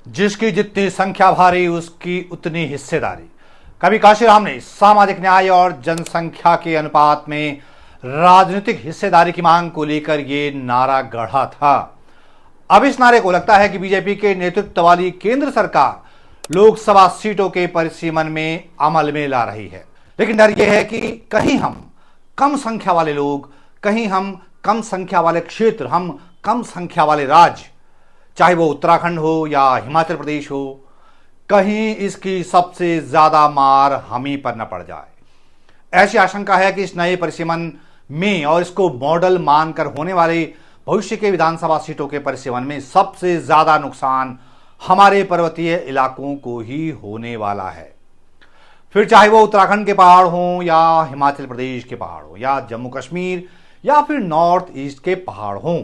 जिसकी जितनी संख्या भारी उसकी उतनी हिस्सेदारी। कवि काशीराम ने सामाजिक न्याय और जनसंख्या के अनुपात में राजनीतिक हिस्सेदारी की मांग को लेकर ये नारा गढ़ा था। अब इस नारे को लगता है कि बीजेपी के नेतृत्व वाली केंद्र सरकार लोकसभा सीटों के परिसीमन में अमल में ला रही है। लेकिन डर यह है कि कहीं हम कम संख्या वाले लोग, कहीं हम कम संख्या वाले क्षेत्र, हम कम संख्या वाले राज्य, चाहे वो उत्तराखंड हो या हिमाचल प्रदेश हो, कहीं इसकी सबसे ज्यादा मार हम ही पर न पड़ जाए। ऐसी आशंका है कि इस नए परिसीमन में और इसको मॉडल मानकर होने वाले भविष्य के विधानसभा सीटों के परिसीमन में सबसे ज्यादा नुकसान हमारे पर्वतीय इलाकों को ही होने वाला है। फिर चाहे वो उत्तराखंड के पहाड़ हों या हिमाचल प्रदेश के पहाड़ हों या जम्मू कश्मीर या फिर नॉर्थ ईस्ट के पहाड़ हों।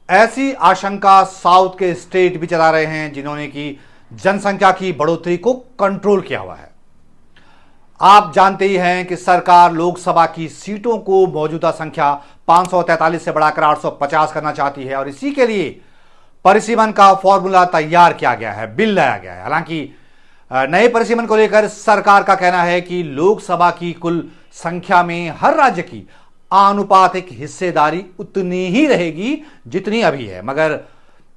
ऐसी आशंका साउथ के स्टेट भी चला रहे हैं जिन्होंने की जनसंख्या की बढ़ोतरी को कंट्रोल किया हुआ है। आप जानते ही हैं कि सरकार लोकसभा की सीटों को मौजूदा संख्या 543 से बढ़ाकर 850 करना चाहती है और इसी के लिए परिसीमन का फॉर्मूला तैयार किया गया है, बिल लाया गया है। हालांकि नए परिसीमन को लेकर सरकार का कहना है कि लोकसभा की कुल संख्या में हर राज्य की आनुपातिक हिस्सेदारी उतनी ही रहेगी जितनी अभी है। मगर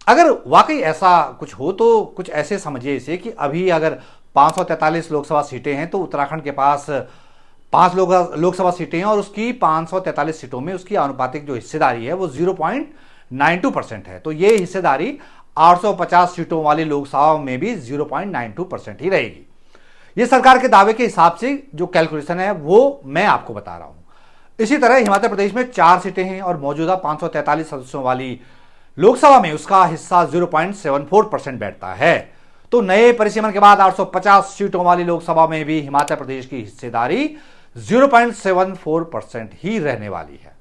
अगर वाकई ऐसा कुछ हो तो कुछ ऐसे समझिए इसे कि अभी अगर 543 लोकसभा सीटें हैं तो उत्तराखंड के पास 5 लोकसभा सीटें हैं और उसकी 543 सीटों में उसकी आनुपातिक जो हिस्सेदारी है वो 0.92% है। तो ये हिस्सेदारी 850 सीटों वाली लोकसभा में भी 0.92% ही रहेगी। ये सरकार के दावे के हिसाब से जो कैलकुलेशन है वो मैं आपको बता रहा हूं। इसी तरह हिमाचल प्रदेश में 4 सीटें हैं और मौजूदा 543 सदस्यों वाली लोकसभा में उसका हिस्सा 0.74% बैठता है। तो नए परिसीमन के बाद 850 सीटों वाली लोकसभा में भी हिमाचल प्रदेश की हिस्सेदारी 0.74% ही रहने वाली है।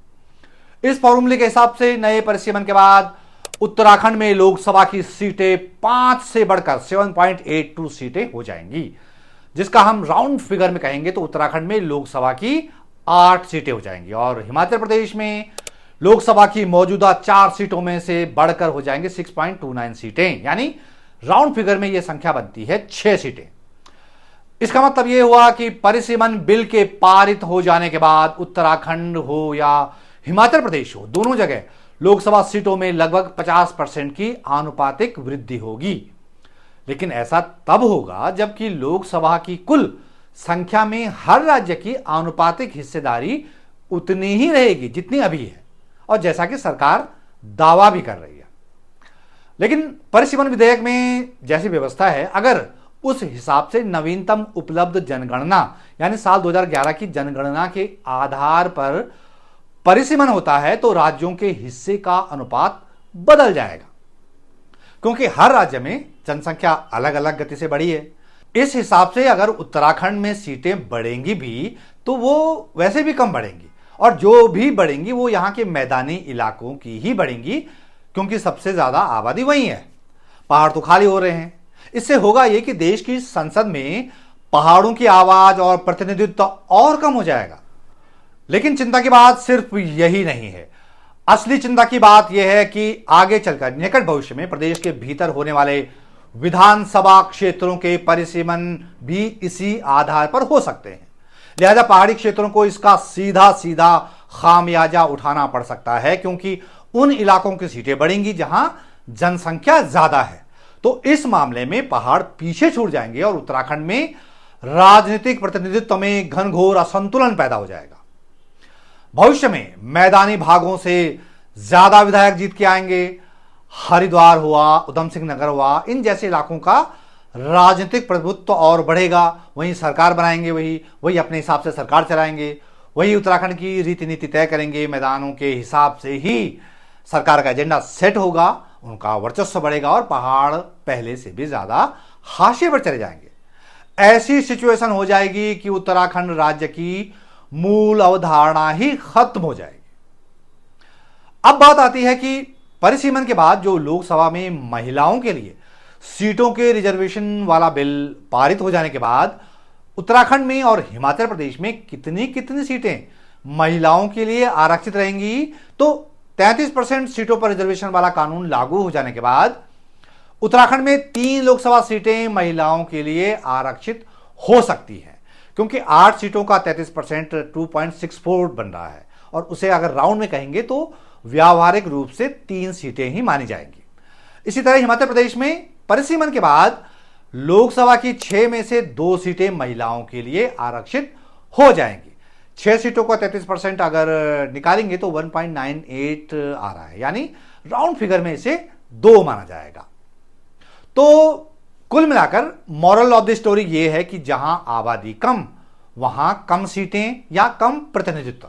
इस फॉर्मूले के हिसाब से नए परिसीमन के बाद उत्तराखंड में लोकसभा की सीटें 5 से बढ़कर 7.82 सीटें हो जाएंगी, जिसका हम राउंड फिगर में कहेंगे तो उत्तराखंड में लोकसभा की 8 सीटें हो जाएंगी और हिमाचल प्रदेश में लोकसभा की मौजूदा 4 सीटों में से बढ़कर हो जाएंगे 6.29 सीटें, यानी राउंड फिगर में यह संख्या बनती है 6 सीटें। इसका मतलब यह हुआ कि परिसीमन बिल के पारित हो जाने के बाद उत्तराखंड हो या हिमाचल प्रदेश हो, दोनों जगह लोकसभा सीटों में लगभग 50% की आनुपातिक वृद्धि होगी। लेकिन ऐसा तब होगा जबकि लोकसभा की कुल संख्या में हर राज्य की आनुपातिक हिस्सेदारी उतनी ही रहेगी जितनी अभी है और जैसा कि सरकार दावा भी कर रही है। लेकिन परिसीमन विधेयक में जैसी व्यवस्था है, अगर उस हिसाब से नवीनतम उपलब्ध जनगणना यानी साल 2011 की जनगणना के आधार पर परिसीमन होता है तो राज्यों के हिस्से का अनुपात बदल जाएगा, क्योंकि हर राज्य में जनसंख्या अलग अलग गति से बढ़ी है। इस हिसाब से अगर उत्तराखंड में सीटें बढ़ेंगी भी तो वो वैसे भी कम बढ़ेंगी और जो भी बढ़ेंगी वो यहां के मैदानी इलाकों की ही बढ़ेंगी, क्योंकि सबसे ज्यादा आबादी वहीं है। पहाड़ तो खाली हो रहे हैं। इससे होगा ये कि देश की संसद में पहाड़ों की आवाज और प्रतिनिधित्व और कम हो जाएगा। लेकिन चिंता की बात सिर्फ यही नहीं है। असली चिंता की बात यह है कि आगे चलकर निकट भविष्य में प्रदेश के भीतर होने वाले विधानसभा क्षेत्रों के परिसीमन भी इसी आधार पर हो सकते हैं। लिहाजा पहाड़ी क्षेत्रों को इसका सीधा सीधा खामियाजा उठाना पड़ सकता है, क्योंकि उन इलाकों की सीटें बढ़ेंगी जहां जनसंख्या ज्यादा है। तो इस मामले में पहाड़ पीछे छूट जाएंगे और उत्तराखंड में राजनीतिक प्रतिनिधित्व में घनघोर असंतुलन पैदा हो जाएगा। भविष्य में मैदानी भागों से ज्यादा विधायक जीत के आएंगे। हरिद्वार हुआ, उधम सिंह नगर हुआ, इन जैसे इलाकों का राजनीतिक प्रभुत्व और बढ़ेगा। वहीं सरकार बनाएंगे, वही अपने हिसाब से सरकार चलाएंगे, वही उत्तराखंड की रीति नीति तय करेंगे। मैदानों के हिसाब से ही सरकार का एजेंडा सेट होगा, उनका वर्चस्व बढ़ेगा और पहाड़ पहले से भी ज्यादा हाशिए पर चले जाएंगे। ऐसी सिचुएशन हो जाएगी कि उत्तराखंड राज्य की मूल अवधारणा ही खत्म हो जाएगी। अब बात आती है कि परिसीमन के बाद जो लोकसभा में महिलाओं के लिए सीटों के रिजर्वेशन वाला बिल पारित हो जाने के बाद उत्तराखंड में और हिमाचल प्रदेश में कितनी कितनी सीटें महिलाओं के लिए आरक्षित रहेंगी। तो 33% सीटों पर रिजर्वेशन वाला कानून लागू हो जाने के बाद उत्तराखंड में 3 लोकसभा सीटें महिलाओं के लिए आरक्षित हो सकती हैं, क्योंकि 8 सीटों का 33% 2.64 बन रहा है, और उसे अगर राउंड में कहेंगे तो व्यावहारिक रूप से 3 सीटें ही मानी जाएंगी। इसी तरह हिमाचल प्रदेश में परिसीमन के बाद लोकसभा की 6 में से 2 सीटें महिलाओं के लिए आरक्षित हो जाएंगी। 6 सीटों का 33% अगर निकालेंगे तो 1.98 आ रहा है, यानी राउंड फिगर में इसे 2 माना जाएगा। तो कुल मिलाकर मॉरल ऑफ द स्टोरी यह है कि जहां आबादी कम वहां कम सीटें या कम प्रतिनिधित्व।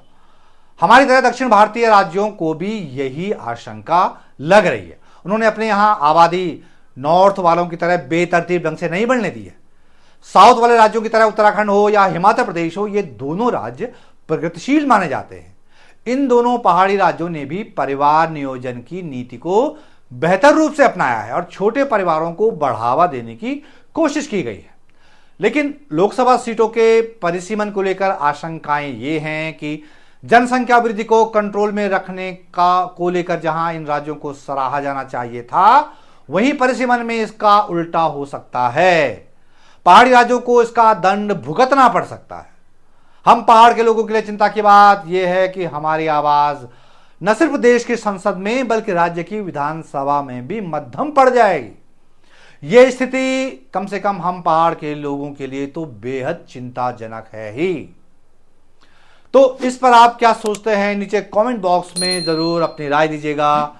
हमारी तरह दक्षिण भारतीय राज्यों को भी यही आशंका लग रही है। उन्होंने अपने यहां आबादी नॉर्थ वालों की तरह बेतरतीब ढंग से नहीं बढ़ने दी है। साउथ वाले राज्यों की तरह उत्तराखंड हो या हिमाचल प्रदेश हो, ये दोनों राज्य प्रगतिशील माने जाते हैं। इन दोनों पहाड़ी राज्यों ने भी परिवार नियोजन की नीति को बेहतर रूप से अपनाया है और छोटे परिवारों को बढ़ावा देने की कोशिश की गई है। लेकिन लोकसभा सीटों के परिसीमन को लेकर आशंकाएं ये हैं कि जनसंख्या वृद्धि को कंट्रोल में रखने को लेकर जहां इन राज्यों को सराहा जाना चाहिए था, वहीं परिसीमन में इसका उल्टा हो सकता है। पहाड़ी राज्यों को इसका दंड भुगतना पड़ सकता है। हम पहाड़ के लोगों के लिए चिंता की बात यह है कि हमारी आवाज न सिर्फ देश की संसद में बल्कि राज्य की विधानसभा में भी मध्यम पड़ जाएगी। यह स्थिति कम से कम हम पहाड़ के लोगों के लिए तो बेहद चिंताजनक है ही। तो इस पर आप क्या सोचते हैं, नीचे कमेंट बॉक्स में जरूर अपनी राय दीजिएगा।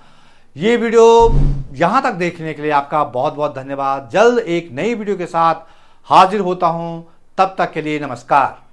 ये वीडियो यहां तक देखने के लिए आपका बहुत बहुत धन्यवाद। जल्द एक नई वीडियो के साथ हाजिर होता हूं, तब तक के लिए नमस्कार।